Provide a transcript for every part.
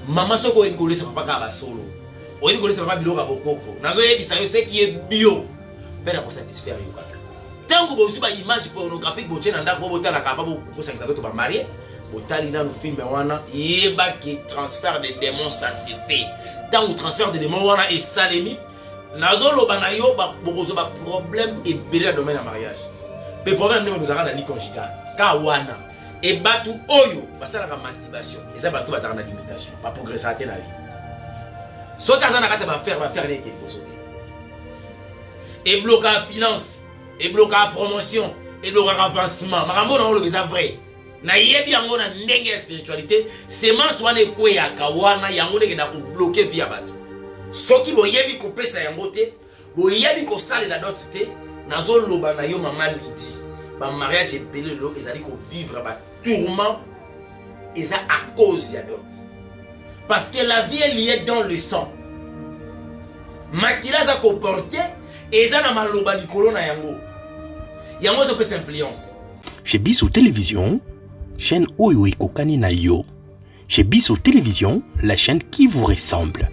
Maman soko e ngolisa papa ka ba solo. O e ngolisa papa biloko bokoko. Nazo yebisa yo ce qui est bio. Père pour satisfaire yo kaka. Tango bo usuba image pornographique bo tena ndako bo tala ka ba bo ko sangisa to ba marié. Bo tali na no film wana yeba ki transfert de démons ça se fait. Tango transfert de démons wana et salemi. Nazo loba na yo ba bokozo ba problème et belé dans domaine de mariage. Le problème nous avons dans conjugal. Ka wana et batu oyo basala ka masturbation. Et ça batu basala na limitation. Pas progresser à la vie. So tazana kata ba faire les quelque chose. Et bloquer la finance, et bloquer la promotion, et bloquer l'avancement. Marambo na le vrai. Na yebi yango na ndenge spiritualité, c'est manswane ko ya kawana yango ndenge na ko bloquer via batu. Soki bo yebi ko pesa yango te, bo yebi ko sale la dot te, nazo loba na yo maman liti. Ba mariage et belé lo ezali ko vivre ba tourment et ça à cause ya dot. Parce que la vie est liée dans le sang. Makila za ko porter et ça na maloba likolo na yango. Yango zo peut influence. Chez Bissou Télévision, chaîne Oyo Kokani na yo. Chez Bissou Télévision, la chaîne qui vous ressemble.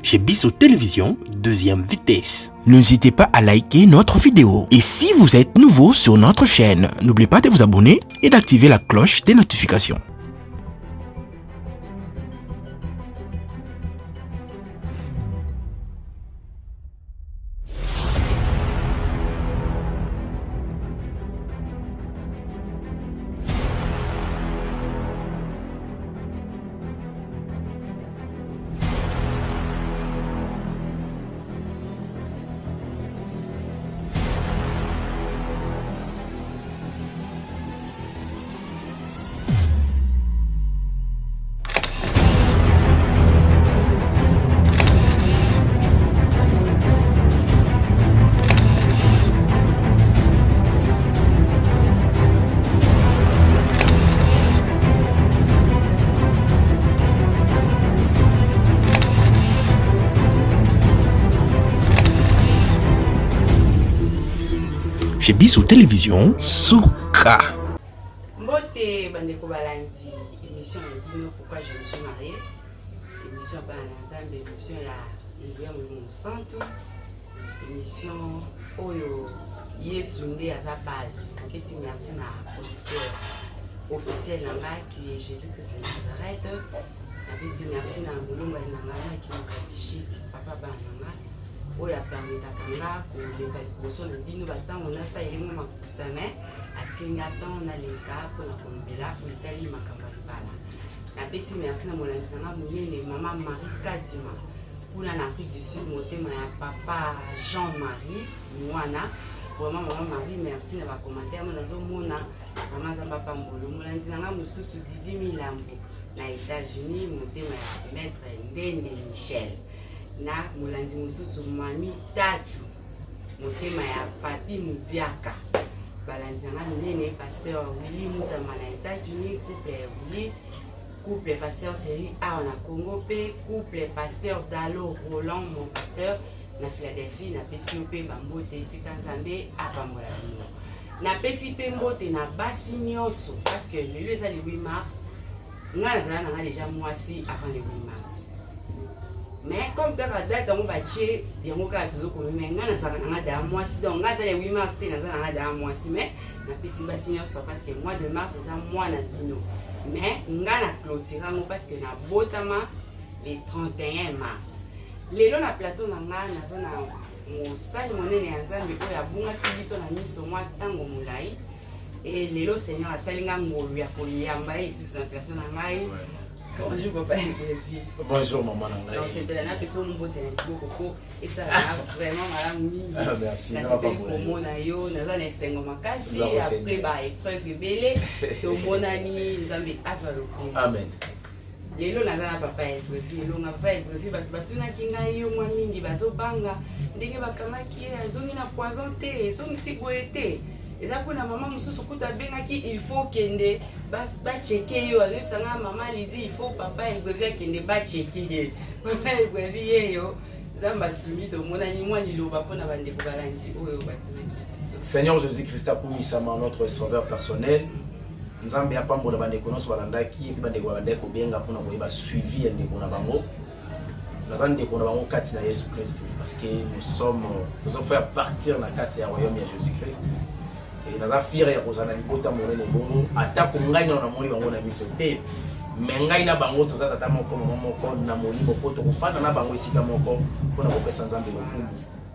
Chez Bissou Télévision, deuxième vitesse. N'hésitez pas à liker notre vidéo. Et si vous êtes nouveau sur notre chaîne, n'oubliez pas de vous abonner et d'activer la cloche des notifications. Chez Bissou Télévision, Souka. Mbote bandeko balandi émission ya bino pourquoi je me suis mariée. Émission ba nzambe, émission ya Nguya Mulungu Santo. Émission oyo Yesu nde aza base. Napesi merci na producteur officiel nanga qui est Jésus-Christ de Nazareth. Napesi merci na Mulungu nanga qui est catéchique papa bananga. Oya permetaka nga koleka liboso na bino batango nasaleli makusame atiki nga ntango naleka mpona kolobela kolitali makambo ya libala. Napesi merci na molandi nanga monene mama Marie Kadima kuna na Afrique du Sud motema ya papa Jean-Marie mwana. Vraiment maman Marie merci na bakommentaire mo nazomona mama Zamba Pambolo molandi nanga mosusu Didi Milambo na États-Unis motema ya maître Ndende Michel. Na mulandi mususu mami tatu motema ya papi mudiaka balandi na minene pasteur Willy Mutama na États-Unis couple Willy couple pasteur Thierry a na Congo pe couple pasteur Dalo Roland mon pasteur na Philadelphie na pesi pe bambote tika nzambe apambola bino na pesi pe mbote na basi nyonso parce que le lieu le 8 mars nga nazala na déjà moisi avant le 8 mars. Mais comme tu as date dans mon bâtiment, il y a mon cas toujours comme mais on a ça on a dans mois si donc on a dans les 8 mars c'était dans un mois si mais na pesi bassinyo parce que mois de mars c'est un mois na bino mais on a clôturé parce que na botama le 31 mars lelo na plateau na nga na mosali monene ya nzambe oyo abungaki biso na miso mwa ntango molai et lelo seigneur asalinga ngolu ya koyamba lisusu na plateau na ngai. Bonjour papa et bonjour maman. Non, c'était la personne qui m'a dit coco et ça vraiment madame Mimi. Ah merci. Pour mon ayo, nous avons 5 makasi après ba épreuve belé, to monani nzambe azwa lokumu. Amen. Lelo nazana papa épreuve, lelo na papa épreuve batuna kinga yo mwa mingi bazobanga ndenge bakamaki azongi na poison te, ezongi siboete. Et ça pour la maman mususu kuta bengaki il faut kende ba checker yo azwi sanga maman lui dit il faut papa épreuve kende ba checker papa épreuve yo zamba sumi to mona ni mwa liloba pona bandeko balandi oyo batunaki. Seigneur Jésus-Christ a promis sa main notre sauveur personnel nzambe apambola bandeko nyonso balandaki epi bandeko babandaki kobenga mpona koyeba suivi ya ndeko na bango naza ndeko na bango kati na Yesu Christ parce que nous sommes faire partir na kati ya royaume ya Jésus Christ et naza fier ya kozala na libota monene bongo atako ngai na namoni bango na miso te mais ngai na bango toza tata moko mama moko na molimo po tokofanda na bango esika moko mpona kopesa nzambe lokumu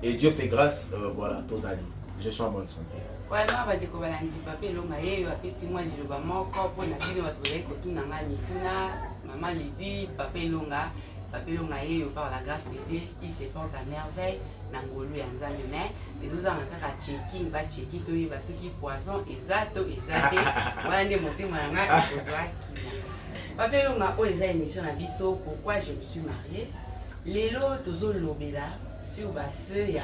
et Dieu fait grâce voilà tozali je suis en bonne santé. Vraiment bandeko balandi pape longa yeyo apesi mwa liloba moko mpona bino bato bazali kotuna ngai mituna mama Lydie pape longa yeyo par la grâce de Dieu il se porte à merveille na ngolu ya nzambe mais ezozanga kaka checking ba checki toyeba soki poison eza to eza te wana nde motema na ngai ekozwa kina pape longa oyo eza émission na biso pourquoi je me suis mariée lelo tozolobela sur bafeu ya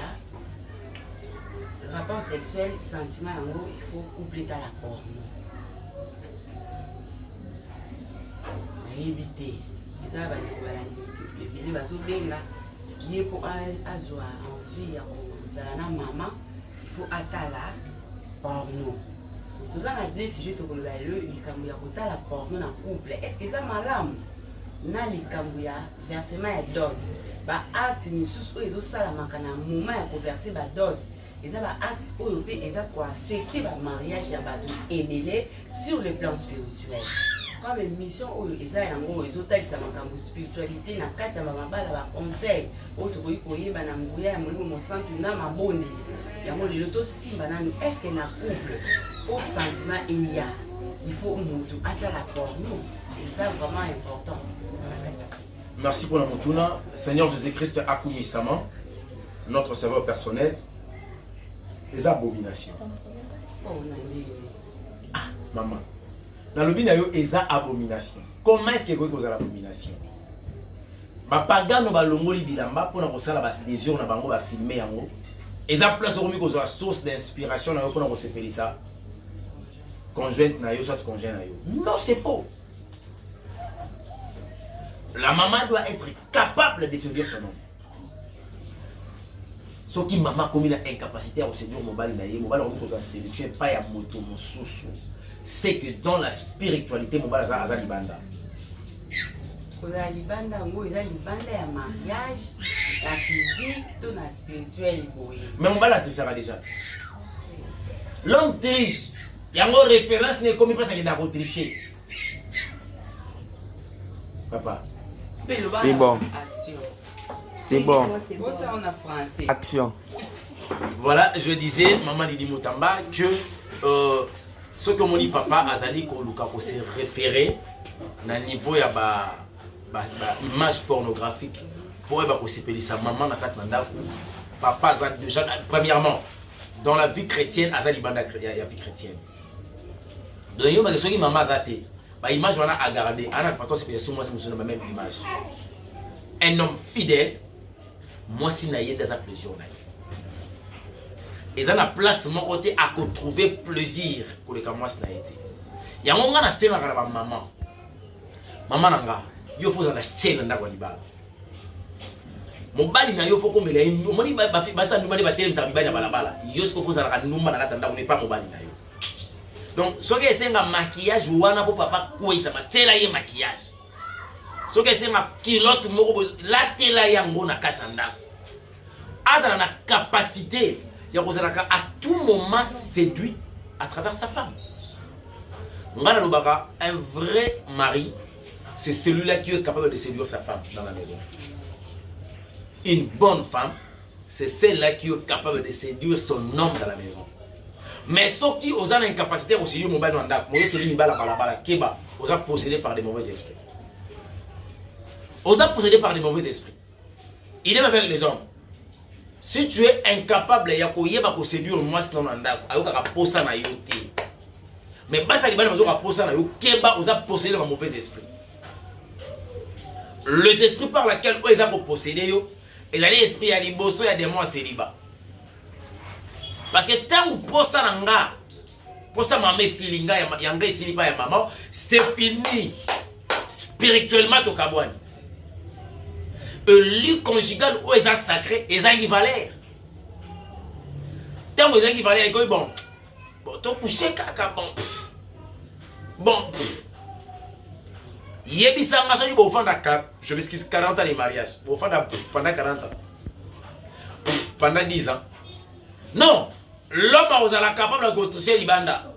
rapport sexuel sentiment yango il faut coupler ta la porno nayebi te eza bandeko balandi ebele bazobenga ye mpo azwa envie ya kozala na mama il faut atala porno toza na deux sujet tokoloba lelo likambo ya kotala porno na couple est ce que eza malamu na likambo ya versement ya dot baacte misusu oyo ezosalamaka na moment ya koverse badot eza baacte oyo mpe eza koaffecte bamariage ya bato ebele sur le plan spirituel comme émission oyo eza yango ezotalisa makambo spiritualité na kati ya bamabala baconseil oyo tokoki koyeba na nguya ya molimo mosantu na mabondeli yango lelo tosimba nanu est ce que na couple au sentiment eya il faut motu atala porno eza vraiment important. Merci pour la montuna. Seigneur Jésus-Christ akumisama notre serveur personnel les abominations. Ah maman. Dans le bin yo eza abomination. Comment est-ce que vous avez l'abomination? Ba pagano ba longoli bilamba pona ko sala ba désir na bango ba filmer yango. Eza place okomi ko za source d'inspiration na yo pona ko sepelisa. Conjointe na yo soit conjoint na yo. Non, c'est faux. La maman doit être capable de séduire son homme. Ce qui maman comme une incapacité à séduire mon bali naïe, mon bali on peut séduire pas ya moto mon sousou. C'est que dans la spiritualité mon bali aza libanda. Koza libanda ngo eza libanda ya mariage, la physique, tout na spirituel boye. Mais mon bali a déjà. L'homme triche. Yango référence n'est comme pas ça qu'il a retriché. Papa. C'est bon. C'est bon. Action. Voilà, je disais, maman Lydie Mutamba, que ce que mon papa Azali Koluka se référer à niveau ya image pornographique pour s'appeler sa maman na katnanda papa Azali déjà premièrement dans la vie chrétienne Azali banda ya vie chrétienne. Donc yo ba soki maman Azate ba image wana a garder ana pasteur c'est sur moi c'est la même image. Un homme fidèle moi si na yenda za plaisir na. Et ça na place mon côté à trouver plaisir pour les moi si na été. Ya ngo ngana senga kana ba maman. Maman nanga yo faut za tchela ndako libala. Mobali na yo faut komela ino moni ba sa ndumba ba telemisa bibani na balabala. Yo siko faut za ka ndumba na kata ndako ne pas mobali na yo. Donc ce que c'est un maquillage wana pour papa quoi ça va tela ye maquillage. Ce que c'est ma kilote moko la tela yango na kata ndako. Azana na capacité ya kozalaka à tout moment séduit à travers sa femme. Ngana lobaka un vrai mari c'est celui-là qui est capable de séduire sa femme dans la maison. Une bonne femme c'est celle-là qui est capable de séduire son homme dans la maison. Mais ceux qui ont l'incapacité de séduire mon bal dans la maison, c'est balabala keba, ils sont possédés par des mauvais esprits. Ils sont possédés par des mauvais esprits. Il est avec les hommes. Si tu es incapable de séduire moi si non anda, ayoka posa na yote. Mais basa libana mazo ka posa na yo keba, ils sont possédés par mauvais esprits. Les esprits par lesquels ils sont possédés yo, et les esprits ya liboso ya démon à célibat. Parce que tant que posa nanga, posa maman silinga yanga silipa ya maman, c'est fini. Spirituellement to kabwani. Le lit conjugal où ils sont sacrés, ils ont valeur. Tant que ils ont valeur, bon, bon, tu couché kaka bon. Bon, yebisanga soki bofanda je m'excuse 40 ans de mariage. Bofanda pendant 40 ans. Pendant 10 ans. Non, l'homme a capable de toucher libanda.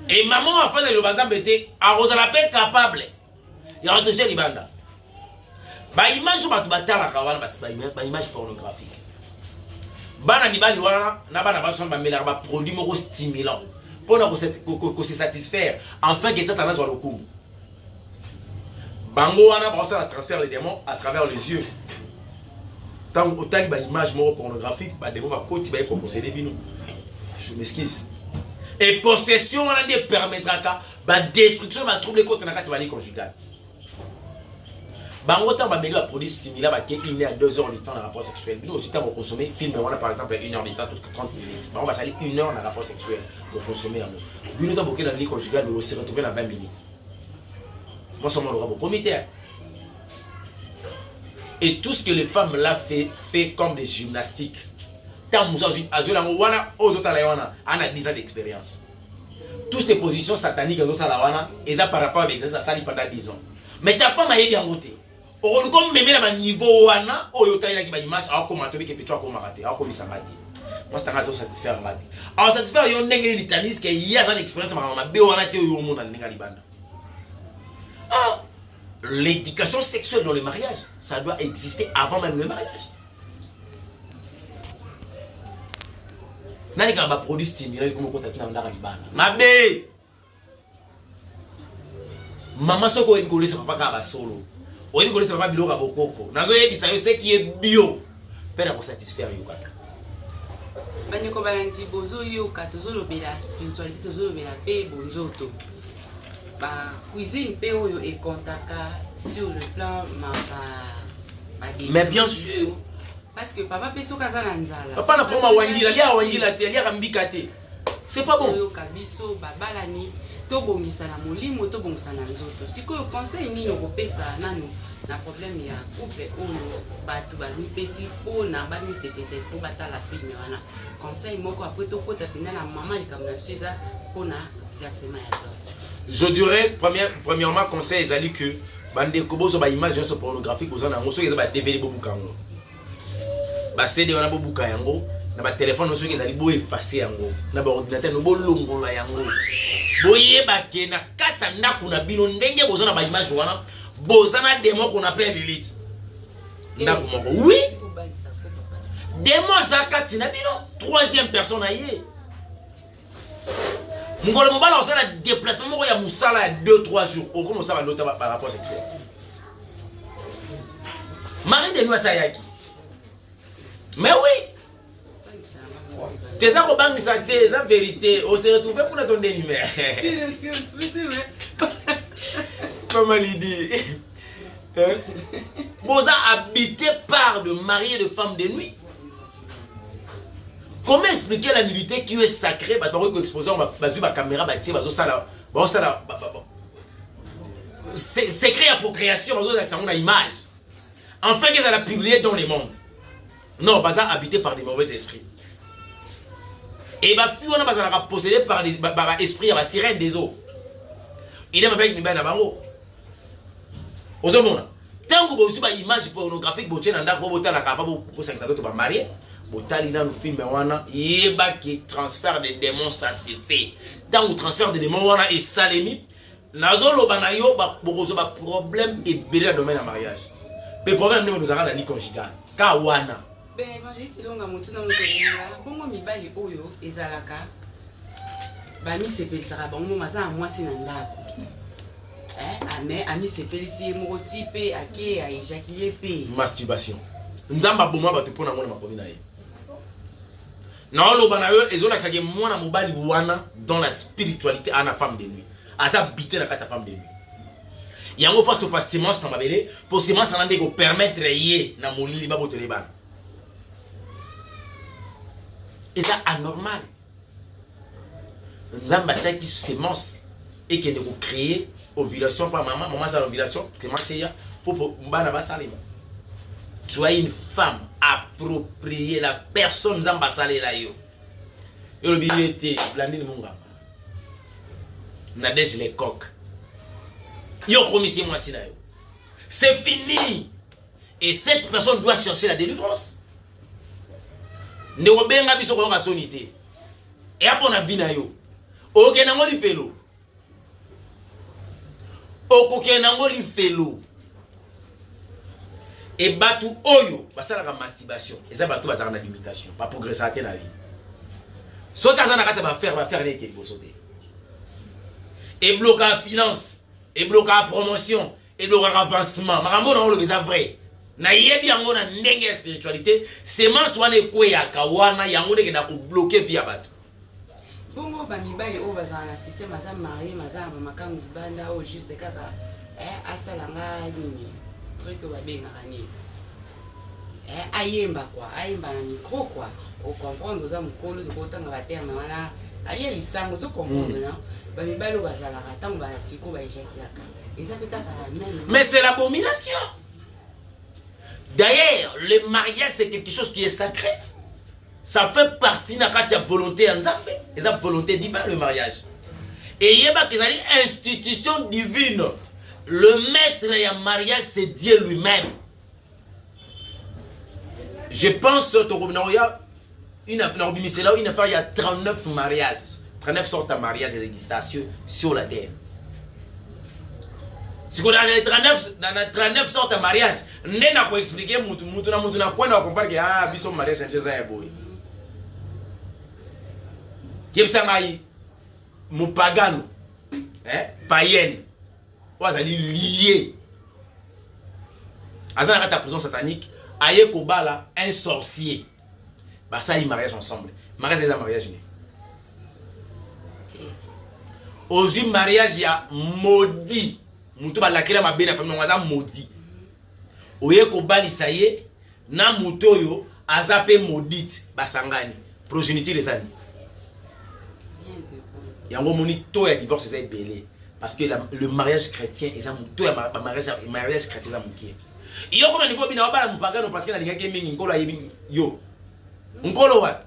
Et maman a fait le bazan bête, a pas capable. Il a touché libanda. Ba image ba batala kawana ba image pornographique. Bana mibali wana na bana baso ba melaka ba produit moko stimulant pour que se satisfaire enfin que ça tendance à l'okum. Bango wana ba ça la transfert des démons à travers les yeux. Tant autant ba image moko pornographique ba démons ba koti ba ko posséder bino. Je m'excuse. Et possession wana de permettra ka ba destruction ba trouble côté na kati ba conjugal. Bango temps ba meli ba produit stimulant ba ke 1 heure 2 heures de temps dans rapport sexuel. Bino aussi temps pour consommer film wana par exemple 1 heure de temps toutes 30 minutes. Bango va salir 1 heure dans rapport sexuel pour consommer amour. Bino temps pour que dans lit conjugal mais se retrouver dans 20 minutes. Moi ça m'aura beaucoup comité. Et tout ce que les femmes là fait comme des gymnastiques. Tant Moussa Azola wana ozota la wana ana 10 ans d'expérience. Toutes ces positions sataniques ozota la wana et ça par rapport avec ça sali pendant 10 ans. Mais ta femme a aidé en côté. On comme même à niveau wana oyota ila ki ba image a commenter que petro ko marate a ko misangati. Moi c'est un gars satisfaire ngati. A satisfaire yo ndenge ni tanis que il y a une expérience ma be wana te yo mona ndinga libanda. Ah, l'éducation sexuelle dans le mariage, ça doit exister avant même le mariage. Nani ka ba produit stimulant comme ko tatina ndaka libanda. Mabe. Maman soko en kolisa papa ka ba solo. Oyebi kolisa papa biloka bokoko. Nazo yebisa yo ce qui est bio. Pena ko satisfaire yo kaka. Bani ko balanti bozo yo ka tozolo bela spiritualité tozolo bela pe bonzoto. Ba cuisine pe oyo e contaka sur le plan mais bien sûr. Parce que papa peso kaza na nzala. Papa na proma wangila te lia kambika te. C'est pas bon. Yo kabiso babalani to bongisa na molimo to bongisa na nzoto. Sikoyo conseil nini okopesa nanu na problème ya couple oyo batu ba ni pesi pona ba ni se pesa fo batala film wana. Conseil moko après to kota pina na maman likamna pesa pona versement ya dot. Je dirais premièrement conseil ezali que bande kobozo ba image so pornographique bozana ngo so eza ba DVD bobukango. Ba CD wana bobuka yango na ba téléphone so ezali bo effacer yango na ba ordinateur no bolongola yango. Boyeba ke na kata ndako na bino ndenge bozana ba image wana bozana démon qu'on appelle Lilith. Ndako moko. Oui. Démon zakati na bino troisième personne aye. Mongolo mobala on a déplacement ya musala ya 2-3 jours au comme ça va l'autre par rapport sexuel. Marie de nous sayaki. Mais oui. T'es ça au banque ça t'es la vérité, on se retrouve pour ton numéro. Maman Lydie. Boza habité par de mari et de femme de nuit. Comment expliquer la nudité qui est sacrée? Bah, donc, exposer, on va baser ma caméra, bah, tiens, bah, ça, bon, ça, là, c'est créé pour création, bah, on a image. Enfin, qu'est-ce qu'elle a publié dans le monde? Non, bah, ça, habité par des mauvais esprits. Et bah, on a bah, possédé par des esprits, bah, sirène des eaux. Il est avec une belle bango. Aux hommes, tant que vous avez une image pornographique, vous avez un acte, vous avez un acte, vous avez un marié. Botali na film wana yeba ki transfert de démons ça se fait. Tant que transfert de démons wana et salemi nazolo banayo ba bokozo ba problème et belé dans domaine de mariage. Le problème nous avons la vie conjugale. Ka wana. Ben évangéliste longa mutu na mutu bongo mibali oyo ezalaka ba mi sepelisa bango maza mwasi na ndako. Mais ami sepelisi mo type ake a éjaculer pe. Masturbation. Nzamba boma ba te pona ngona makomi na ye. Non, le banayo ezola kisake mwana mobali wana dans la spiritualité à la femme de nuit. Aza habiter la femme de nuit. Yango fa so pas semence na mabele pour semence na ndeko permettre yé na molili ba botele bana. Et ça anormal. Nzamba tchaki semence et que de créer ovulation par maman ça l'ovulation semence ya pour bana ba salima. Tu as une femme appropriée, la personne Zamba Salé là yo. Yo le billet Blandine Munga. Nadège les coques. Yo commissi moi si na yo. C'est fini. Et cette personne doit chercher la délivrance. Ne obenga biso ko sonité. Et après on a vu na yo. Ok nango li felo. Okoke nango li felo. Et batu oyo, ça la masturbation. Et ça batu bazar na limitation, pas progresser à la vie. So tazana kata va faire les qui sauter. Et bloquer la finance, et bloquer la promotion, et bloquer l'avancement. Marambo na le beza vrai. Na yebi yango na ndenge spiritualité, c'est man soit ne kweya kawana yango ne na ko bloquer via batu. Bongo ba mibali o bazana na système aza marié maza mamakambi banda o juste kaka asalanga nini. Que va bien gagner. Ayemba quoi, ayemba na micro quoi. On comprendre ça mukolo de kota na terme wana. Aye lisango tu comprendre non. Ba mibalo bazala ratang ba siko ba éjaculaka. Et ça peut être même. Mais c'est l'abomination. D'ailleurs, le mariage c'est quelque chose qui est sacré. Ça fait partie de la volonté en Nzambe. Et ça volonté divine le mariage. Et yeba que ça dit institution divine. Le maître et un mariage, c'est Dieu lui-même. Je pense que il y a 39 mariages. 39 sortes de mariages et d'existence sur la terre. Si on a les 39 sortes de mariages, on n'a pas expliqué, on n'a pas compris que ah, biso mariage c'est un boy. Qui ça maï, mon pagano, païenne. Vous allez lier. Dans la prison satanique, aïe kobala un sorcier. Bah ça ils mariage ensemble. Mariage c'est un mariage. Aux mariage il y a maudit. Muto ba lakela mabe na famille ngaza maudit. Oye kobali ça y est, na muto yo azape maudite basangani. Progéniture les amis. Yango moni to ya divorce c'est belé. Parce que le mariage chrétien est un mariage chrétien est un moukier. Il y a un niveau bina wabala mupagano parce que na lingaki mingi nkolo ayebi yo. Nkolo wat.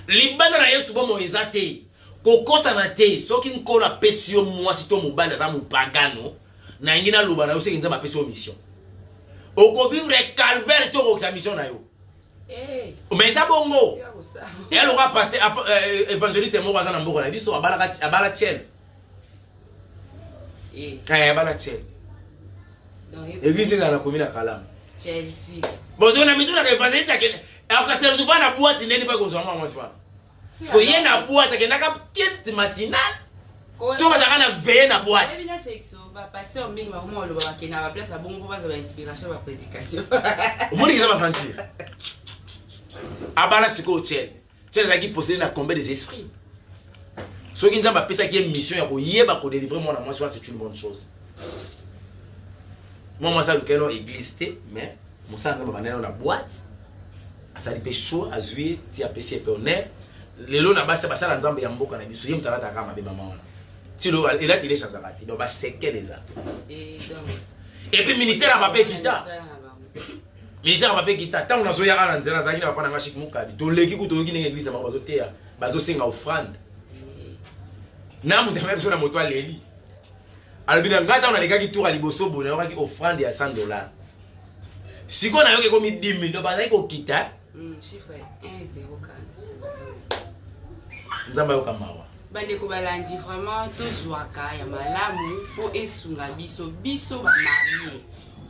Libana na Yesu bomo ezate. Kokosa na te soki nkolo apesi yo mwasi to mobali za mupagano na ngina loba na yo seki nzamba apesi yo mission. Oko vivre calvaire to ko sa mission na yo. Mais ça bongo. Et alors pasteur évangéliste mo bazana mboko na biso abala tchel. Bala Chelsea. Église dans la commune à Kalam. Chelsea. Bon, on a mis tout la référence à que après c'est le la boîte n'est pas comme moi soir. Parce que y a une boîte qui n'a qu'à petite matinale. Tout va ça veiller na boîte. Et bien sexo, pasteur Ming va vraiment le voir qui n'a pas place à bon pour avoir inspiration pour prédication. Au moins il va fantir. Abala c'est quoi Chelsea. Chelsea qui possède la combat des esprits. Ce qui nous a fait ça qui est mission, pour délivrer moi, c'est une bonne chose. Moi, ça, le église, mais moi, ça, on a une boîte. Ça dit chaud, à jouer, tu as PC et honneur. Les lots là-bas, c'est pas ça, l'ensemble est en beau canapé. Souviens, tu as la cama, maman. Tu l'as, il a tiré sur la rate. Donc, c'est quel les actes. Et puis, ministère a pas payé guitare. Ministère a pas payé guitare. Tant qu'on a joué à l'ensemble, ça n'a pas de moukabi. Donc, l'équipe qui est dans l'église, c'est une offrande. Na mutu même sur la moto aleli. Alobina ngata on a les gars qui tour à liboso bon on a qui offrande ya $100. Si qu'on a yo comme 10 000 donc bazai ko kita. Chiffre 1046. Nzamba yo kamawa. Bande ko balandi vraiment tozwaka ya malamu po esunga biso ba marié.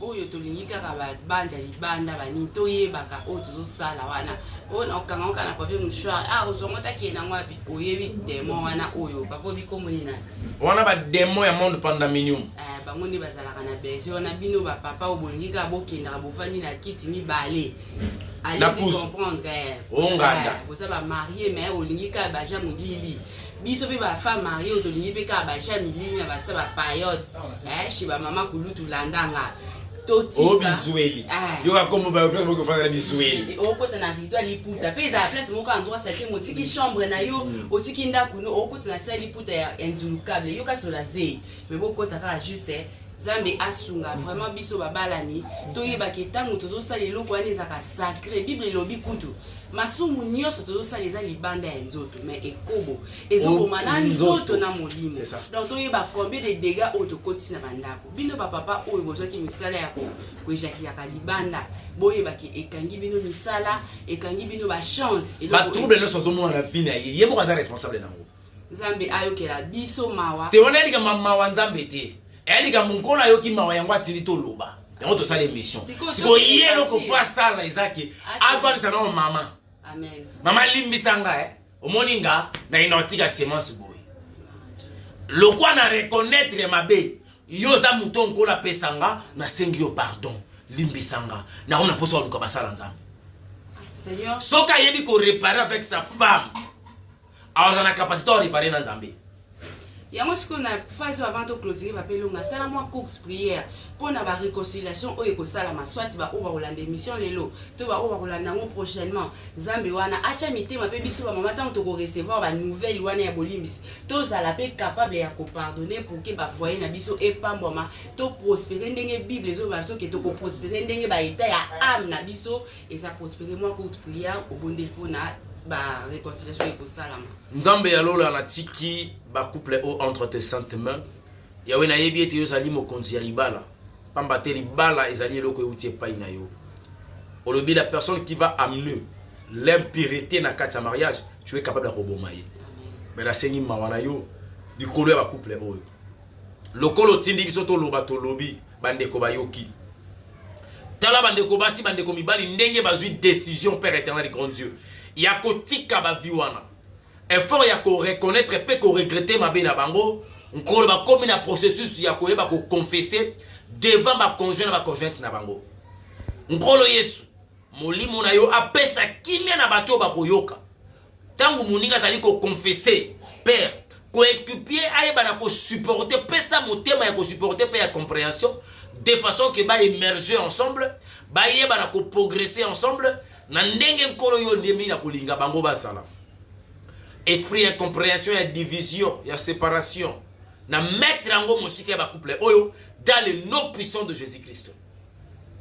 Oyo tolingi kaka banda libanda bani toyebaka o tozosala wana ona okanga na papier mouchoir ozomota ki na ngwapi oyebi démon wana oyo papa bikomoni nani wana ba démon ya monde pandemonium bango ni bazalaka na bese wana bino ba papa obolingi ka bokenda bofani na kiti mibale allez comprendre onganda bosa ba marié mais olingi ka ba jamu lili biso pe ba femme mariée otolingi pe ka ba jamu lili na ba sa ba payote chez ba mama kulutu landanga Oh bisueli. Yo ka comme ba ko fa na bisueli. O ko tana rido ali puta. Pe za place mo ka endroit sake mo tiki chambre na yo, o tiki ndaku no o ko tana sali puta ya enzulukable. Yo ka sola ze. Mais bo ko taka juste Zambe asunga vraiment biso babalani toyeba ke tango tozosala eloko wana ezaka sacré Bible elobi kutu masumu nyonso tozosala eza libanda ya nzoto mais ekobo ezoboma na nzoto na molimo donc toyeba combien de dégâts oyo tokotisi na bandako bino bapapa oyo bozwaki misala ya koejakiaka libanda boyeba ke ekangi bino misala ekangi bino bachance batrouble nyonso ozomona na vie na ye ye moko aza responsable nango Nzambe ayokela biso mawa te wana elika mawa Nzambe te elika munkono ayoki mawa yango atili toloba yango tosala émission siko ye eloko po asala ezaki avalisa na mama amen mama limbisanga omoni nga na inotika semence boy lokwa na reconnaître mabe yo za muto nkolo apesanga na sengi yo pardon limbisanga na ona poso luka basala Nzambe Seigneur soka yebi ko réparer avec sa femme alors on a capacité de réparer na Nzambe yango siko na phase avant de clôturer ba pelonga sala moi course prière pour na ba réconciliation oyo ko sala ma soit ba oba kolanda émission lelo to ba oba kolanda ngo prochainement Nzambe wana acha mitema pe biso ba mama tant to ko recevoir ba nouvelle wana ya bolimbisi to zala pe capable ya ko pardonner pour que ba foyer na biso epamboma to prospérer ndenge Bible zo ba so ke to ko prospérer ndenge ba état ya âme na biso et ça prospérer moi course prière au bondel pour na ba réconciliation eko salama Nzambe ya lola na tiki ba couple o entre tes saintes mains yawe na yebi ete yo sali mokonzi ya libala pamba te libala ezali eloko euti epai na yo olobi la personne qui va amener l'impureté na kati ya mariage tu es capable de koboma ye mais la sengi mawa na yo likolo ya ba couple oyo lokolo tindi biso to loba to lobi bandeko bayoki tala bandeko basi bandeko mibali ndenge bazui décision Père éternel grand Dieu ya kotika ba viwana effort ya ko reconnaître pe ko regretter mabe na bango nkolo ba komi na processus ya ko yeba ko confesser devant ba conjoint na ba conjointe na bango nkolo Yesu molimo na yo apesa kimia na bato ba koyoka tangu muninga zali ko confesser Père ko équipier ayeba na ko supporter pesa motema ya ko supporter pe ya compréhension de façon que ba émerger ensemble ba yeba na ko progresser ensemble na ndenge nkolo yo ndemi na kulinga bango basala esprit ya compréhension ya division ya séparation na mettre yango mosika ya ba couple oyo dans le nom puissant de Jésus-Christ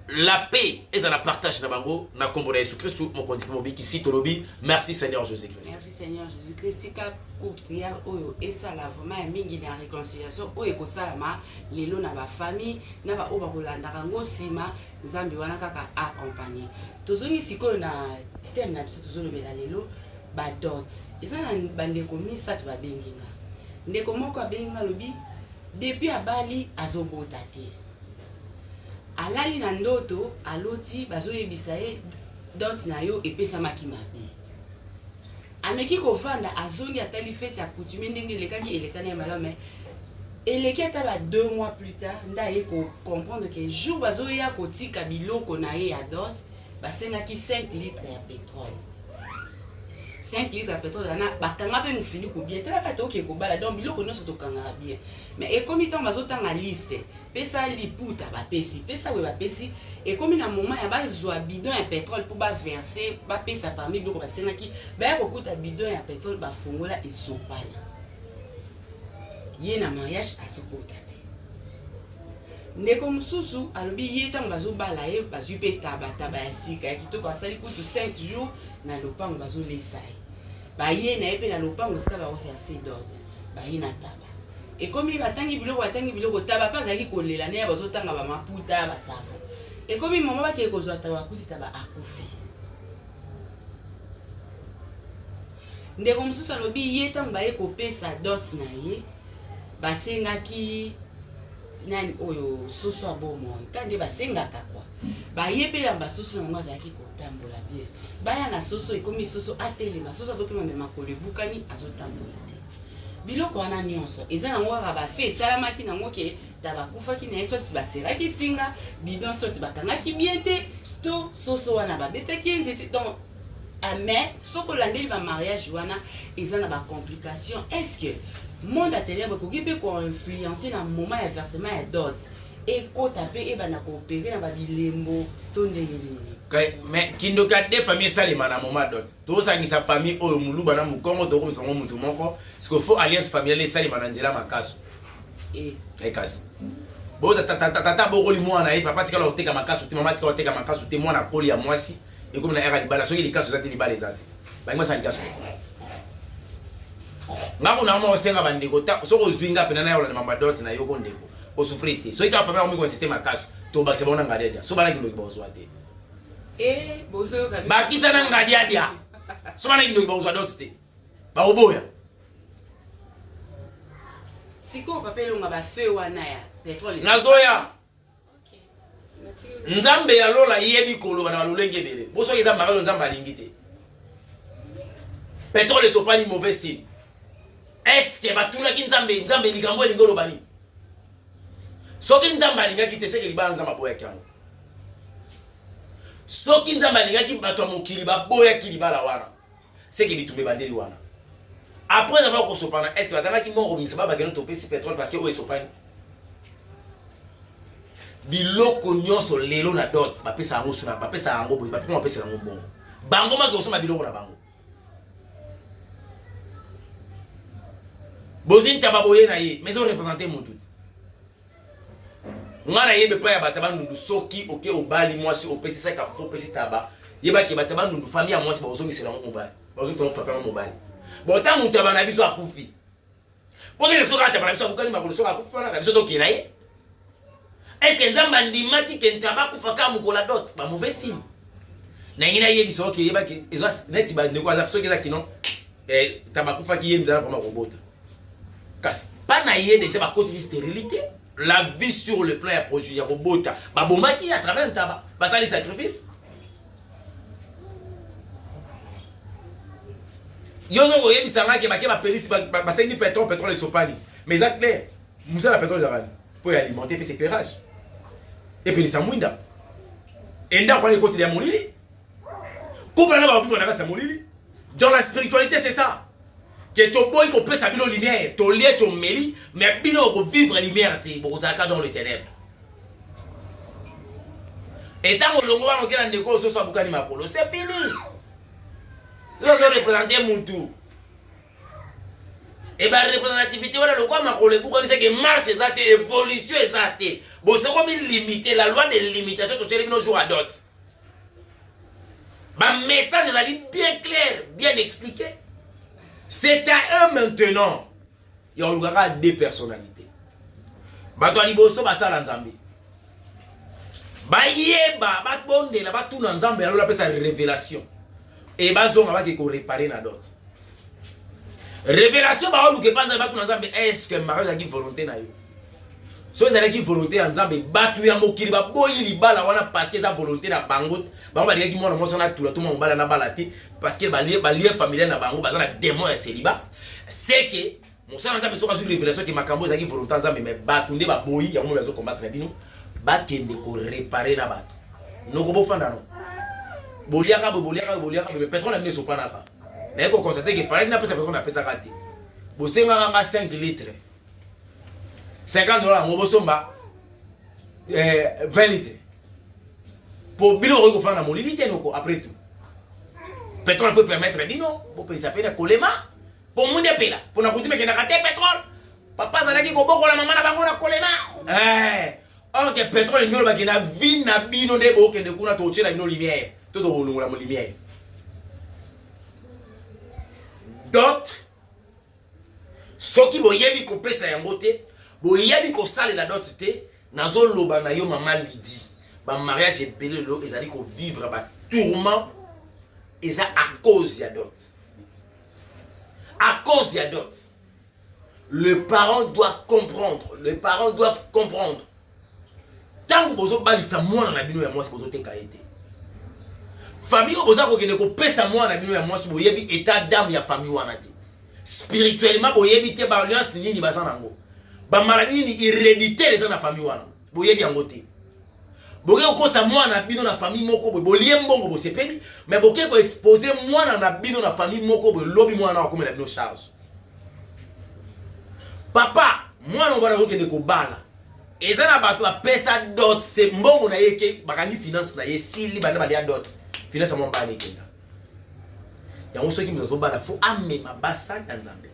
la paix et la partage na bango na kombo na Yesu Kristo mokonzi mobiki sitolobi merci Seigneur Jésus-Christ merci Seigneur Jésus-Christ ka pour prière oyo esala vraiment mingi na réconciliation oyo ko salama lelo na ba famille na ba oba kolanda rango sima Nzambe wana kaka accompagner tozongi sikoyo na thème na biso tozolobela lelo ba dot eza na bandeko misato ba benginga ndeko moko abenginga lobi depuis abali azobota te alali na ndoto aloti bazoyebisa ye dot na yo epesamaki mabe ameki kovanda azongi atali fete ya coutume ndenge elekaki elekana ya malome eleki ata ba 2 mois plus tard nda ye ko comprendre que jour bazoya kotika biloko na ye ya dot basengaki 5 litres ya pétrole 5 litres ya pétrole ana bakanga pe mufini ko bien tala ka toke ko bala donc biloko nyonso tokanga bien mais ekomi tant bazotanga liste pesa liputa bapesi pesa we bapesi ekomi na moment ya bazwa bidon ya pétrole pour ba verser ba pesa parmi biloko basengaki ba kokuta bidon ya pétrole bafongola esopala ye na mariage asokota te ndeko mususu alobi ye tango bazobala ye bazwi pe taba ya sika ya kitoko asali kutu 5 jours na lopango bazolesa ye baye na ye pe na lopango sika baoverse dot baye na taba ekomi batangi biloko taba pa azalaki kolela ne ya bazotanga bamaputa basavo ekomi mama bakeye kozwa taba bakusi taba akufi ndeko mususu alobi ye tango baye kopesa dot na ye basengaki nani oyo soso abomo kande basengaka kwa baye pe ya basoso na ngo azalaki kotambola bien baya na soso ekomi soso atelema soso azopema mema kolebukani azotambola te biloko wana nyonso eza nango kaka bafe esalamaki nango ke tabakufaki na ye soti baseraki singa bidon soti bakangaki bien te to soso wana babetaki ye nzete donc mais soki olandeli bamariage wana eza na bacomplication est-ce que monde atelema koki mpe koinfluencer na moment ya versement ya dot ekota mpe ebana koopere na babilembo to ndenge nini mais kindoka de famille esalema na moment dot tosangisa famille oyo muluba na mokongo tokomisa ngo mutu moko parce que faut alliance familiale esalema na nzela makaso ekasi Bo tata bokoli mwana papa tika loteka makasu te mama tika loteka makasu te mwana koli ya mwasi et comme na era libala soki likasu zate libala ezate ba ngwa sa likasu ngako na mo senga bandeko ta soko zwinga pena na yola na mama dot na yoko ndeko o souffrir te soki ka famille mo ko système makasu to ba se bona ngadia so bana kindo kibo zwate bozo ka ba kisa na ngadia so bana kindo kibo zwate te ba oboya siko papelo nga ba fe wana ya petrole nazoya nzambe ya lola yebi kolo bana balolenge bele boso eza makazo nzambe alingi te pétrole sopani mauvais signe est-ce que batuna ki nzambe likambo lingolo bani soki nzambe alingaki te seke libala nzambe boya kyango soki nzambe alingaki bato mokili baboya ki libala wana seke bitumbe bandeli wana après avoir kosopana est-ce que bazana ki mongo misaba bageno topesi pétrole parce que o esopani biloko nyonso lelo na dot bapesa yango suna bapesa yango boy bapesa bapesa yango bongo bango ma kosoma biloko na bango bozin tababoye na ye mais on représenter mon doute ngana yebe pa ya bataba nundu soki oke obali mwasi opesi sa ka fo pesi taba yeba ke bataba nundu famille ya mwasi bazongi sela ngo mobali bazongi to fa famille mobali bota mutu bana biso akufi poke le soka tabana biso akukani makolo soka akufi wana biso to kina ye. Est-ce que nzamba ndimaki ke ntaba kufaka mukola dot ba mauvais signe na ngina yebi so ke yeba ke ezo neti ba ndeko aza so ke za kino taba kufaki yebi ndana kwa robota kasi pa na ye déjà ba côté stérilité la vie sur le plan ya projet ya robota ba bomaki à travers ntaba ba tali sacrifice yozo ko yebi sanga ke ba ke ba pelisi ba sengi pétrole esopani mais ça clair musa la pétrole zavani pour alimenter puis éclairage et puis ça mwinda enda kwa côté de molili couple na ba vivre na kati molili dans la spiritualité c'est ça que to boy ko pesa bino lumière to lié to meli mais bino ko vivre lumière te bo zaka dans le ténèbre et tant molongo wana okela ndeko so so bukani makolo c'est fini yo zo représenter muntu et ba représentativité wala le quoi makolo ku connaissez que marche ezate évolution ezate bon c'est comme limiter la loi de limitation to tele bino jour à dot ba message ezali bien clair bien expliqué. C'est à eux maintenant. Il y a deux personnalités. Bato liboso basala nzambe. Ba yeba ba bonde la ba tuna nzambe alors la pesa révélation. Et bazonga ba ke ko réparer na dot. Révélation ba oluke panza ba tuna nzambe est-ce que mariage a qui volonté na yo. So ezala ki volonté ya nzambe batu ya mokili ba boyi libala wana parce que za volonté na bango ba ba ki mwana moso na tula to mo bala na balati parce que ba lié familial na bango bazana démon ya célibat c'est que mon sang nzambe so ka sur révélation que makambo za ki volonté nzambe mais batu nde ba boyi ya mo bazo combattre bino ba kende ko réparer na batu noko bo fanda no boliaka mais pétrole ne so pas na ka mais ko constater que fallait na pesa pétrole na pesa kati bo senga nga 5 litres $50 ngobosomba 20 litres pour bino ko fana molili tenoko après tout pétrole faut permettre bino bo pesa pena kolema pour munde pela pour na kuzime ke na kate pétrole papa zalaki ko bokola mama na bango na kolema ok pétrole ngolo ba ke na vie na bino nde bo kende kuna to chela bino lumière to bolungola mo lumière dot soki boyebi ko pesa yango te boyebi ko sale la dot te nazo loba na yo mama Lydie ba mariage ebele lo ezali ko vivre ba tourment eza à cause ya dot à cause ya dot le parent doit comprendre les parents doivent comprendre tango bozo balisa mwana na bino ya mwasi bozo teka ete famille bozo ko kene ko pesa mwana na bino ya mwasi boyebi état d'âme ya famille wana te spirituellement boyebi te ba alliance nini basana ngo ba maladie ni héréditaire les na famille wana boyebi yango te boke okota mwana bino na famille moko boye bolie mbongo bosepeli mais boke ko exposer mwana na bino na famille moko boye lobi mwana na komela bino charge papa mwana obana okende ko bala eza na bato apesa dot c'est mbongo na yeke bakangi finance na yesili bana balia dot finance mo mbana ekenda yango soki mzazo bala faut amema basa nzambe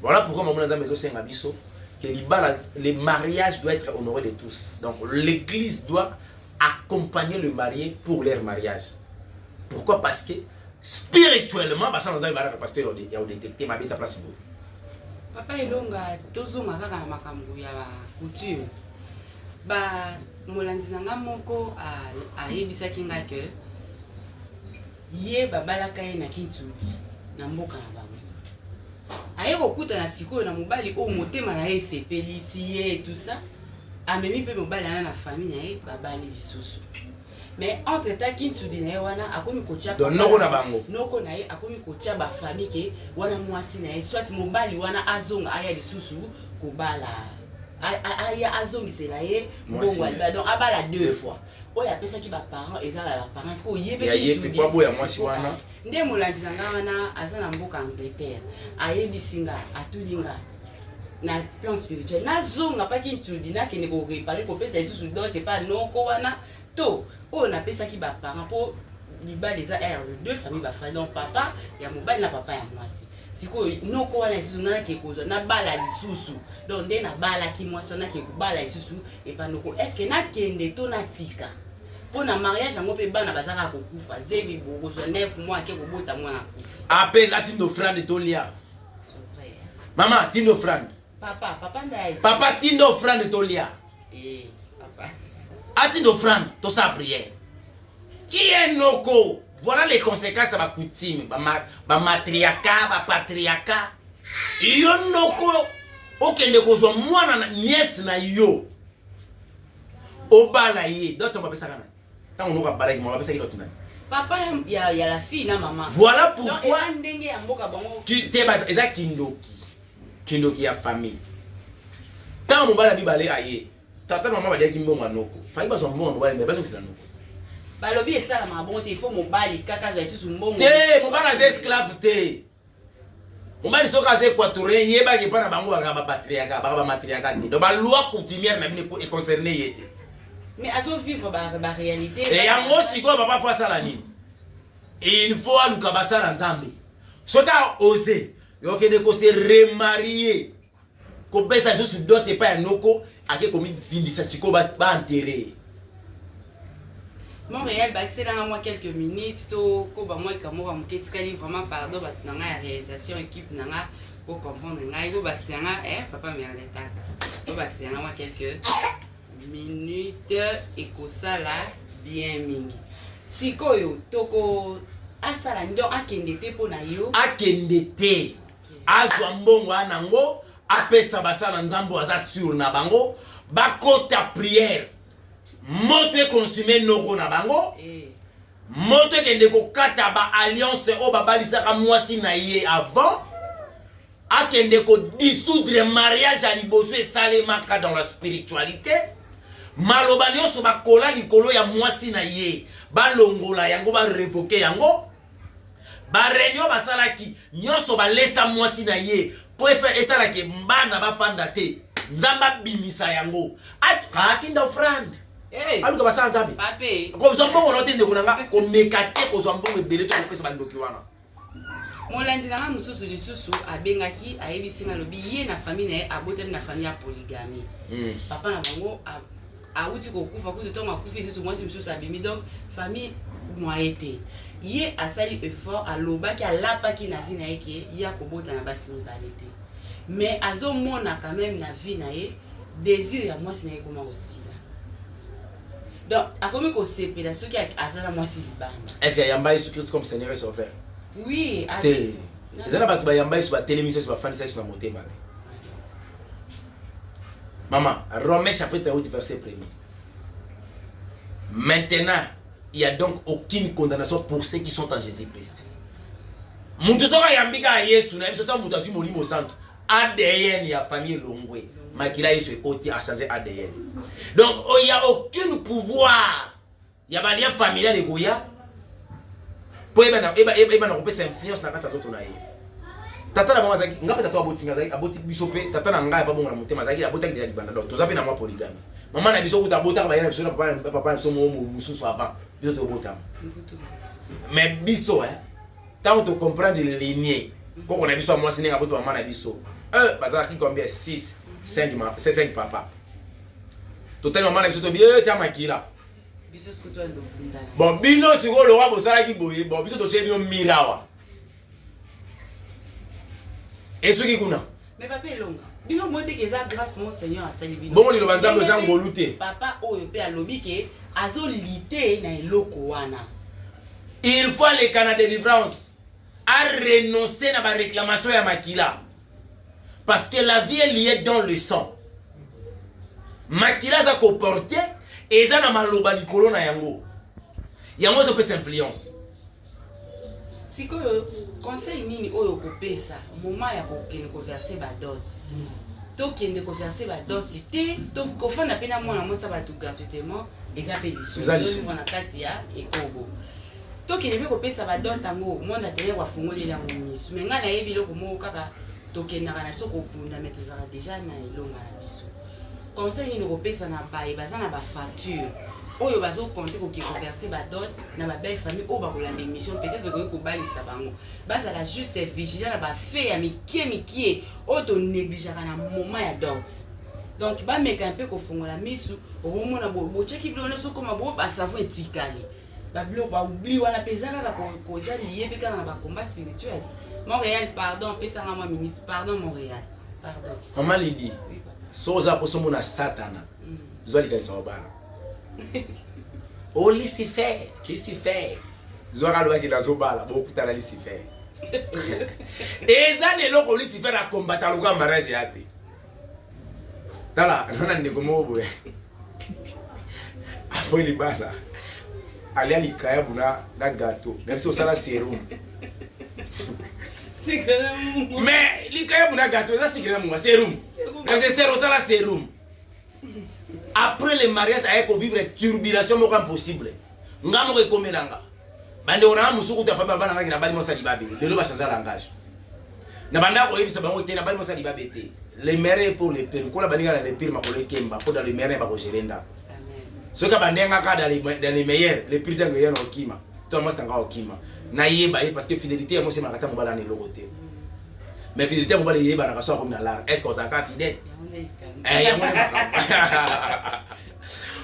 voilà pourquoi maman nzambe zo senga biso que le mariage doit être honoré de tous. Donc l'église doit accompagner le marié pour leur mariage. Pourquoi? Parce que spirituellement, parce que il y a détecté ma sa place. Papa elonga tozonga kaka na makambo ya coutume. Ba molandi nanga moko a yebisaki nga ke ye babalaka ye na Kintsugi na mboka na bango. Aye kokuta na sikoyo na mobali o motema na ye sepeli si ye tout ça. Amemi pe mobali ana na famille na ye babali lisusu. Mais entre ta Kintsugi na ye wana akomi kocha donc noko na bango. Noko na ye akomi kocha ba famille ke wana mwasi na ye soit mobali wana azonga aya lisusu kobala. Aya azongisela ye bongo alba donc abala 2 fois. Oya pesa ki ba parents ezala ba parents ko yebe Kintsugi. Ya boya mwasi wana. Nde molandi nanga wana azana mboka Angleterre. Ayebisinga atulinga na plan spirituel. Na zonga pa Kintsugi na kene ko réparer ko pesa lisusu d'autre pas noko wana to. On a pesa ki ba parents pour liba les deux familles ba famille donc papa ya mobali na papa ya mwasi. Siko noko wana lisusu na ke kozwa na bala lisusu. Donc nde na bala ki mwasi na ke bala lisusu et pas noko. Est-ce que na kende to na tika? Pour na mariage yango pe bana bazaka kokufa zebi bokozwa 9 mois ke kobota mwana kufa. Apesa tindo frande tolia. Maman tindo frande. Papa ndai. Papa tindo frande tolia. Papa. Atindo frande to sa prière. Qui est noko? Voilà les conséquences de ma coutume, ma matriarcat, ma patriarcat. Yo noko okende kozwa mwana na nièce na yo. Obala ye, d'autres on va pesa kana. Tant on aura balai, on va pesa d'autres na. Papa y a la fille na maman. Voilà pourquoi ndenge ya mboka bango. Qui te base eza kindoki. Kindoki ya famille. Tant mon bala bibale aye. Tata maman va dire ki mbongo noko. Fayi ba son mbongo bala mais besoin que c'est noko. Balobi esala mabongo te il faut mobali kaka za susu mbongo. Te mobala za esclave te. Mobali soka za équatorien yeba ki pana bango ba patriarcat, ba matriarcat. Donc ba loi coutumière na bine est concerné yete. Mais azo vivre ba réalité. Et yango siko papa fois ça la nini. Et il faut aluka basala nzambe. Sota oser. Yo kende ko se remarier. Ko besa juste d'autres pas noko ake komi zindisa siko ba enterrer. Montréal baxé dans moi quelques minutes to ko ba moi kamora muketikali vraiment pardon ba nanga ya réalisation équipe nanga pour comprendre ngai go baxé nga papa me aletaka. Go baxé nga moi quelques minutes et ko sala bien mingi. Sikoyo toko asala ndo akende te pona yo. Akende te. Azwa mbongo anango apesa basala nzambo aza sur na bango bakota prière. Moto consommer noko na bango. Moto kende ko kata ba alliance o babalisaka mwasi na ye avant. Akende ko dissoudre mariage à liboso et salemaka dans la spiritualité. Maloba nyonso bakola likolo ya mwasi na ye. Balongola yango ba révoquer yango. Ba réunion basalaki nyonso balesa mwasi na ye. Po efa esalaki mbana bafanda te. Nzamba bimisa yango. Atinda offrande. Aluka basala nzambe. Pape. Ko zombo ngolotende kunanga ko mekate ko zombo ebele to ko pesa bandoki wana. Molandi nanga mususu lisusu abengaki ayebisinga lobi ye na famille na ye abotami na famille ya polygamie. Papa na bango auti kokufa kutu tongo akufi lisusu mwasi mususu abimi donc famille moyete. Ye asali effort alobaki alapaki na vie na ye ke ya kobota na basi mibale te. Mais azomona quand même na vie na ye désir ya mwasi na ye koma aussi. Donc, à combien qu'on s'épelle, ceux qui a moi si est-ce qu'il y a Yamba Jésus-Christ comme Seigneur et Sauveur? Oui, à les gens qui Yamba sur la télévision, sur la fan, sur la montée. Maman, Romains chapitre 8, verset 1er. Maintenant, il n'y a donc aucune condamnation pour ceux qui sont en Jésus-Christ. Moutousora Yambika Yesu, na Yesu Moutasu Molimo Santo, ADN ya famille Longwe. Makila Yesu côté a changé ADN. Donc il n'y a aucun pouvoir. Il y a pas lien familial de Goya. Pour eba na kopesa influence na kata toto na ye. Tata na mama zaki ngapa tata abotinga zaki aboti bisope tata na ngai pa bongo na motema zaki abotaki de libanda donc tozape na mwa polygamy. Mama na biso kuta botaka ba yana biso na papa na biso mo mususu avant. Biso to botama. Mais biso tant to comprendre les lignées. Pour qu'on a biso moi siné ngabo to mama na biso. Bazaki combien 6 5 papa. Total maman na biso to bien ta makila. Biso ce que toi ndo bundala. Bon bino siko lo wa bosala ki boye. Bon biso to che bino mirawa. Et ce qui kuna. Mais papa elonga. Bino mote que ça grâce mon Seigneur a sali bino. Bon lo banza boza ngolute. Papa oyo pe alobi ke azolite na eloko wana. Il faut les canaux de délivrance à renoncer à la réclamation à Makila. Parce que la vie est liée dans le sang. Makila a comporté et ça n'a maloba likolo na yango. Yango zo peut s'influence. Si que conseil nini oyo ko pesa, moment ya ko kene ko verser ba dot. To kende ko verser ba dot te, to ko fana pena mona mosa ba tout gratuitement, eza pe liso. Mona kati ya ekobo. To kende be ko pesa ba dot tango, monde ateye wa fungolela mo misu. Mais nga na yebi loko mo kaka to kende na biso ko punda mais tozara déjà na elonga na biso. Conseil nini ko pesa na bae bazana ba facture. Oyo bazo compter ko verser ba dot na ba belle famille o ba ko lande mission peut-être ko balisa bango. Baza la juste vigilant na ba fait ya mikie o to négliger na moment ya dot. Donc ba meka un peu ko fongola misu o mona bo cheki bilone so koma bo ba savon etikali. Ba blo ba oubli wana pezaka ko za lié pe kana ba combat spirituel. Montréal pardon pesa na moi minute pardon Montréal. Pardon. Maman Lydie. Soza po somo na satana. Zoli ka tsobana. Oh Lucifer. Zora loba ki nazobala bo kutana Lucifer. Eza ne loko Lucifer a combattre loka mariage yate. Tala nana ndeko mobo. Apo libala. Ali alikaya buna na gâteau. Même si on sala sérum. Mais likaya buna gâteau ça c'est mon sérum. Mais c'est sérum ça la sérum. Après le mariage avec vivre turbulation mo impossible. Ngamo ko komelanga. Bande ona musuku ta famba bana ngina bali mo sali babe. Lelo ba changer langage. Na banda ko yebisa bango te na bali mo sali babe te. Les mères pour les pères. Ko la baninga les pères ma ko le kemba ko dans les mères ba ko gerenda. Ce que bandenga ka dans les meilleurs, les plus tangé na okima. Toi moi stanga okima. Na yeba parce que fidélité moi c'est makata mo bala na lokote. Mais fidélité mo bala yeba na kaso comme na lar. Est-ce qu'on s'aka fidèle?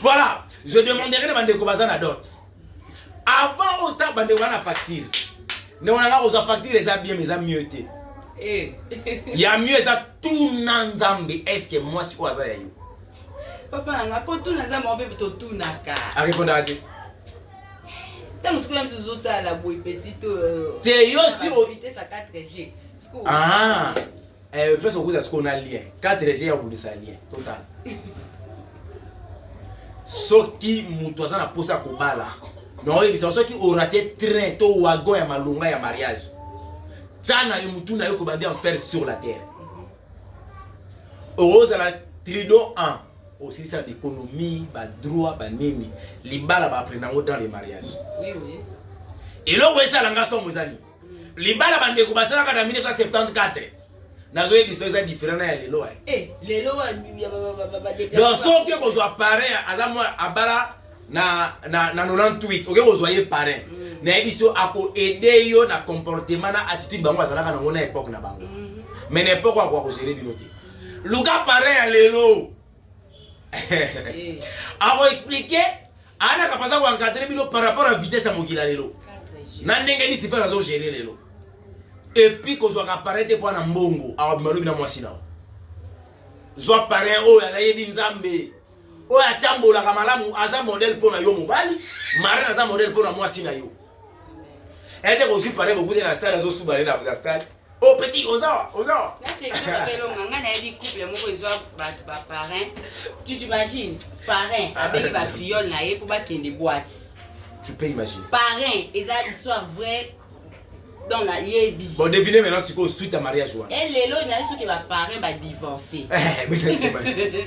Voilà, je demanderai de bande ko bazana dot. Avant au temps bande wana facture. Ne on a aux facture les a bien mais a mieux té. Il y a mieux ça tout nanzambe. Est-ce que moi si quoi ça yo? Papa nanga po tout nanzambe on peut to tout naka. A répondre à Dieu. Tant que même ce zota la boy petit te yo si au vitesse à 4G. Ah. Parce que ce qu'on a lien 4G ya kubisa lien total. Soki mutu azana posa kobala. Non, il c'est soki au raté train to wagon ya malonga ya mariage. Tana yo mutu na yo ko bandi en faire sur la terre. Rose la trido 1. Aussi ça d'économie, ba droit, ba nini, libala ba apprendre dans les mariages. Oui oui. Et là où est ça langa son mozali. Libala ba ndeko basala ka 1974. Nazo yebi so za différent na lelo. Lelo ba déplacer. Donc so ke ko zo parrain azamo abala na 98. OK ko zo ye parrain. Na yebi so ako aider yo na comportement na attitude bango azala ka na ngona époque na bango. Mais n'importe quoi ko gérer binoté. Luka parrain lelo. Alors expliquer ana kapasa ko encadrer bino par rapport à vitesse à mokila lelo. Na ndenge ni sifa nazo gérer lelo. Et puis ko zo apparaître pour na mbongo awa bimalo bina mwasi na. Zo apparaît o ya yebi nzambe. O ya tambola kamalamu aza modèle pour na yo mobali, mari aza modèle pour na mwasi na yo. Ete ko si paré beaucoup de la star zo subale na la star. Oh petit, oza. Là c'est que on a un couple moi ils ont ba parrain. Tu t'imagines parrain avec ba fiole na pour ba kende boîte. Tu peux imaginer. Parrain, et ça histoire vraie dans la yebi. Bon devinez maintenant c'est quoi suite à mariage ou. Et lelo il y a ceux qui va parrain va divorcer. Mais qu'est-ce que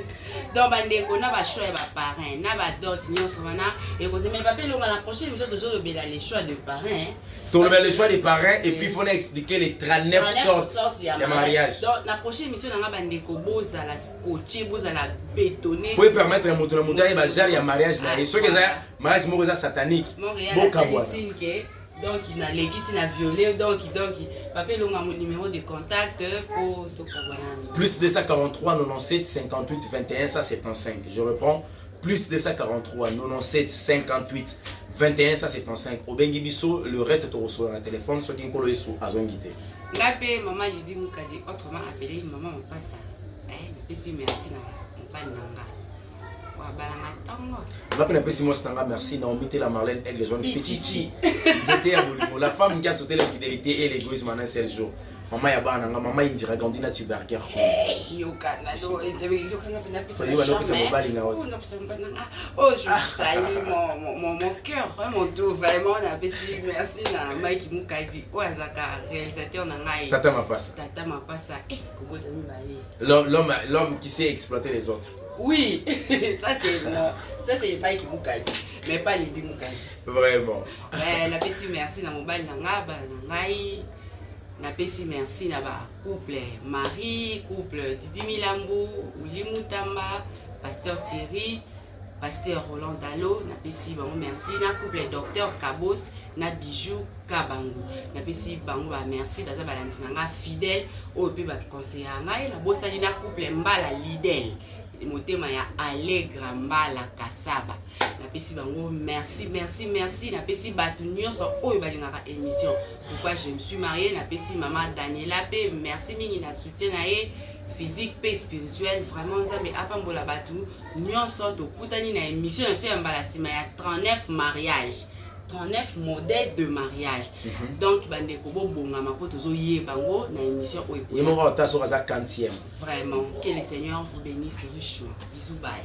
donc ba ndeko na ba choix ba parrain, na ba dot nyonso wana et quand mais papa le la prochaine émission toujours le choix de parrain. Donc le choix des parrains et puis il faut expliquer les 39 sortes de mariage. Donc la prochaine émission on a bandeko boza la scotché boza la bétonner. Pour permettre à moto et ba genre ya mariage là et ceux qui ça mariage mo ça satanique. Bon kabwa. Donc il n'a légui, il n'a violé, donc papa il a mon numéro de contact pour plus 243 97 58 21 175. Je reprends. Plus 243 97 58 21 175. Au bengi biso, le reste tu reçois dans le téléphone, ce qui est sous azongité. Ngapé maman lui dit mukadi autrement appelé maman mon passa. Merci na mon pan nanga. Wa balanga tongo. Va pas si moi merci na omité la Marlène avec les jeunes petits. C'était à Bolimo. La femme qui a sauté la fidélité et l'égoïsme en un seul jour. Maman ya bana nga maman indira gandina tuberker. Yoka na do yoka na pena pisa. Oh je salue mon cœur, mon tout vraiment na pesi merci na Mike Mukadi. Oazaka réalisateur na ngai. Tata Mapasa. Tata Mapasa. Koboda mi bali. L'homme qui sait exploiter les autres. Oui, ça c'est Mike Mukadi, mais pas Lydie Mukadi. Vraiment. La pesi merci na mobile na ngaba na ngai. Na pesi merci na ba couple Marie, couple Didi Milambo, Willy Moutamba, Pasteur Thierry, Pasteur Roland Dalo, na pesi bango merci na couple Docteur Kabos, na Bijou Kabango. Na pesi bango ba merci baza balandina nga fidèle o pe ba conseiller nga la bosali na couple Mbala Lidel. Motema ya Allegre Mbala Kasaba. Na pesi bango merci. Na pesi batu nyonso oyo balingaka émission. Pourquoi je me suis mariée, na pesi maman Daniela pe merci mingi na soutien na ye physique pe spirituel vraiment nzambe apambola batu nyonso to kutani na émission na ya Mbala sima ya 39 mariages. 39 modèles de mariage. Donc, bandeko bonga ma poto zo yé bango na émission oyo. Yemo ta so kaza 40e. Vraiment, que le Seigneur vous bénisse richement. Bisous bye.